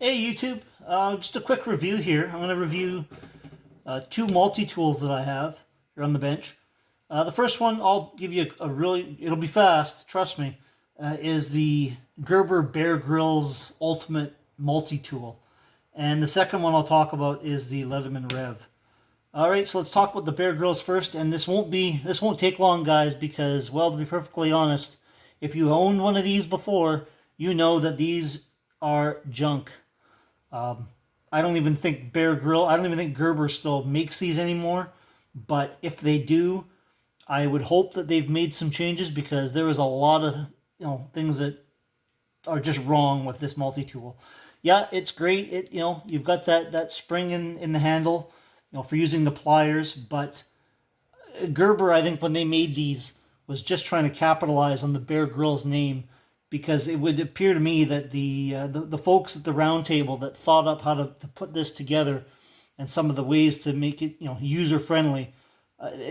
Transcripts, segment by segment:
Hey YouTube, just a quick review here. I'm going to review two multi-tools that I have here on the bench. The first one, I'll give you it'll be fast, trust me, is the Gerber Bear Grylls Ultimate Multi-Tool. And the second one I'll talk about is the Leatherman Rev. Alright, so let's talk about the Bear Grylls first, and this won't take long, guys, because, well, to be perfectly honest, if you owned one of these before, you know that these are junk. I don't even think I don't even think Gerber still makes these anymore. But if they do, I would hope that they've made some changes because there is a lot of things that are just wrong with this multi-tool. Yeah, it's great. You've got that spring in the handle, for using the pliers. But Gerber, I think when they made these, was just trying to capitalize on the Bear Grylls name, because it would appear to me that the folks at the round table that thought up how to put this together and some of the ways to make it user friendly,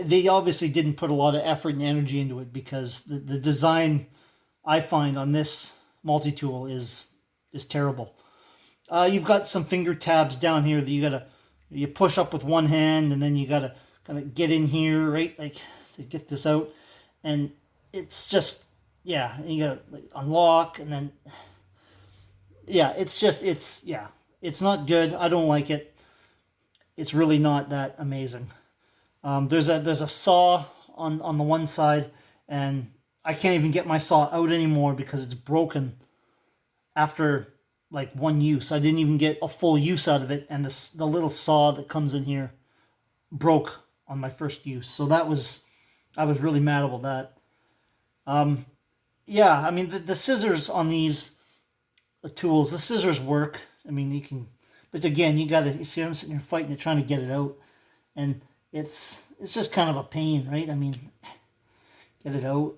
they obviously didn't put a lot of effort and energy into it, because the design I find on this multi tool is terrible. You've got some finger tabs down here that you push up with one hand, and then you gotta kind of get in here, right, like, to get this out, and it's just, yeah, and you gotta like unlock, and then, yeah, it's not good. I don't like it. It's really not that amazing. There's a saw on the one side, and I can't even get my saw out anymore because it's broken after like one use. I didn't even get a full use out of it, and the little saw that comes in here broke on my first use. So I was really mad about that. Yeah, I mean the scissors on these tools, the scissors work. I mean, but again, you see, I'm sitting here fighting it, trying to get it out, and it's just kind of a pain, right? I mean, get it out.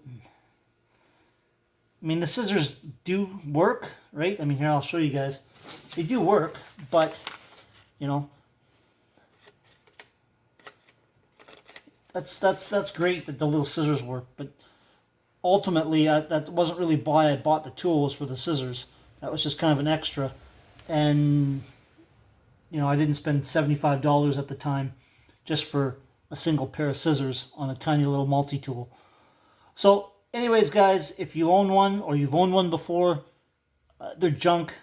I mean, the scissors do work, right? I mean, here, I'll show you guys. They do work, but, you know, that's great that the little scissors work, but ultimately, that wasn't really why I bought the tool, was for the scissors. That was just kind of an extra. And, I didn't spend $75 at the time just for a single pair of scissors on a tiny little multi-tool. So, anyways, guys, if you own one or you've owned one before, they're junk.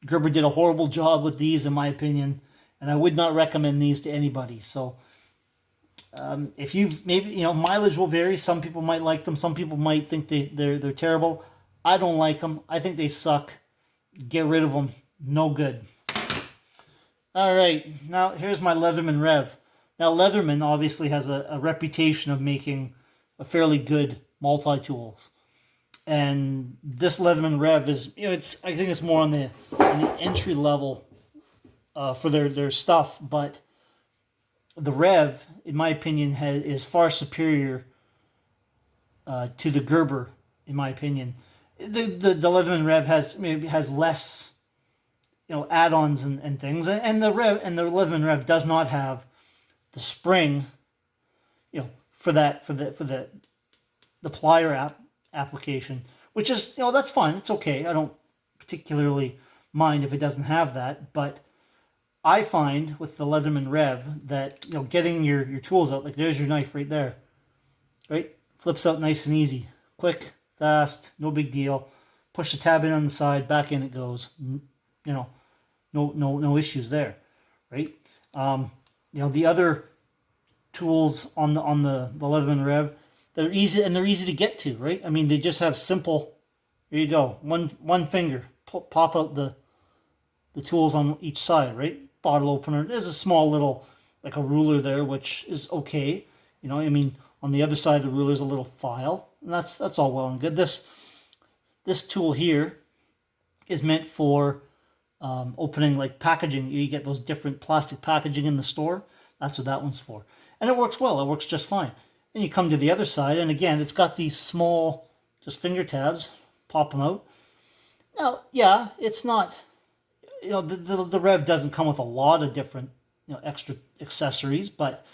Gerber did a horrible job with these, in my opinion, and I would not recommend these to anybody. So, if you maybe mileage will vary. Some people might like them. Some people might think they're terrible. I don't like them. I think they suck. Get rid of them. No good. All right, now here's my Leatherman Rev. Now Leatherman obviously has a reputation of making a fairly good multi-tools, and this Leatherman Rev is I think it's more on the entry level for their stuff, but the Rev, in my opinion, is far superior to the Gerber, in my opinion. The Leatherman Rev has less add-ons and things, and the Leatherman Rev does not have the spring for the plier application, which is that's fine, it's okay. I don't particularly mind if it doesn't have that, but I find with the Leatherman Rev that getting your tools out, like there's your knife right there, right, flips out nice and easy, quick, fast, no big deal. Push the tab in on the side, back in it goes. No issues there, right? The other tools on the Leatherman Rev, they're easy to get to, right? I mean, they just have simple. Here you go, one finger, pop out the tools on each side, right? Bottle opener. There's a small little, like a ruler there, which is okay. I mean, on the other side of the ruler is a little file, and that's all well and good. This tool here is meant for opening like packaging. You get those different plastic packaging in the store. That's what that one's for, and it works well. It works just fine. And you come to the other side, and again, it's got these small, just finger tabs. Pop them out. Now, yeah, it's not. The Rev doesn't come with a lot of different extra accessories, but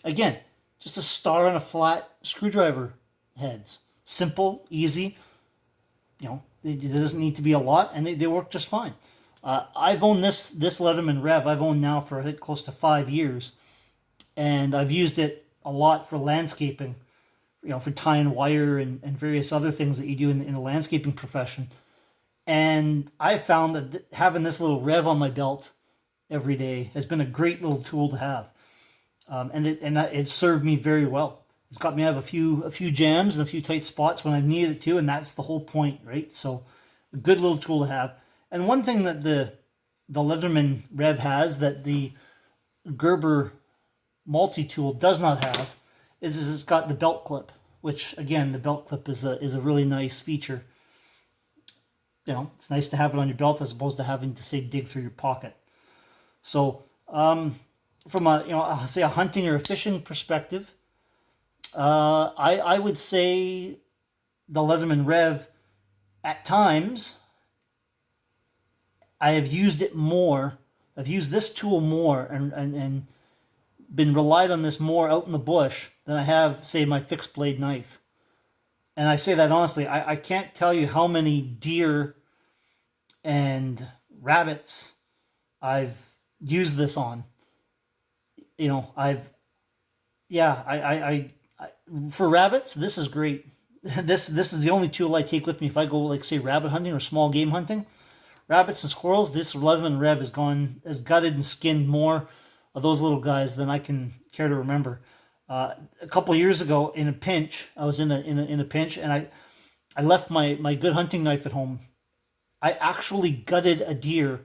again, just a star and a flat screwdriver heads. Simple, easy. It doesn't need to be a lot, and they work just fine. I've owned this Leatherman Rev. I've owned now for I think close to 5 years, and I've used it a lot for landscaping, for tying wire and various other things that you do in the landscaping profession. And I found that having this little Rev on my belt every day has been a great little tool to have, and it served me very well. It's got me out of a few jams and a few tight spots when I've needed it to, and that's the whole point, right? So, a good little tool to have. And one thing that the Leatherman Rev has that the Gerber multi-tool does not have is it's got the belt clip, which again, the belt clip is a really nice feature. It's nice to have it on your belt as opposed to having to, say, dig through your pocket. So from a hunting or a fishing perspective, I would say the Leatherman Rev at times I have used it more. I've used this tool more and been relied on this more out in the bush than I have, say, my fixed blade knife. And I say that honestly. I can't tell you how many deer and rabbits I've used this on. For rabbits, this is great. This is the only tool I take with me if I go, like, say, rabbit hunting or small game hunting. Rabbits and squirrels, this Leatherman Rev has gutted and skinned more of those little guys than I can care to remember. A couple of years ago, in a pinch, I was in a pinch, and I left my good hunting knife at home. I actually gutted a deer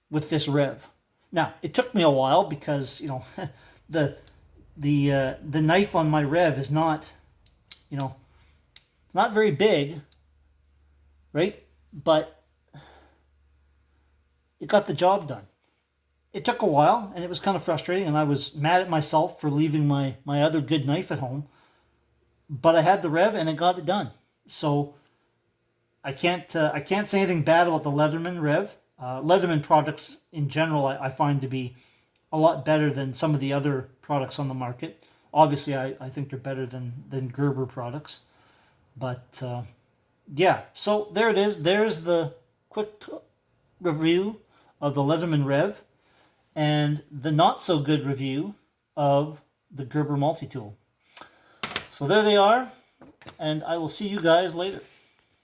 with this Rev. Now, it took me a while because the knife on my Rev is not, it's not very big, right? But it got the job done. It took a while, and it was kind of frustrating, and I was mad at myself for leaving my other good knife at home. But I had the Rev, and it got it done. So I can't say anything bad about the Leatherman Rev. Leatherman products in general, I find to be a lot better than some of the other products on the market. Obviously, I think they're better than Gerber products. But yeah, so there it is. There's the quick review of the Leatherman Rev and the not so good review of the Gerber multi-tool. So there they are, and I will see you guys later.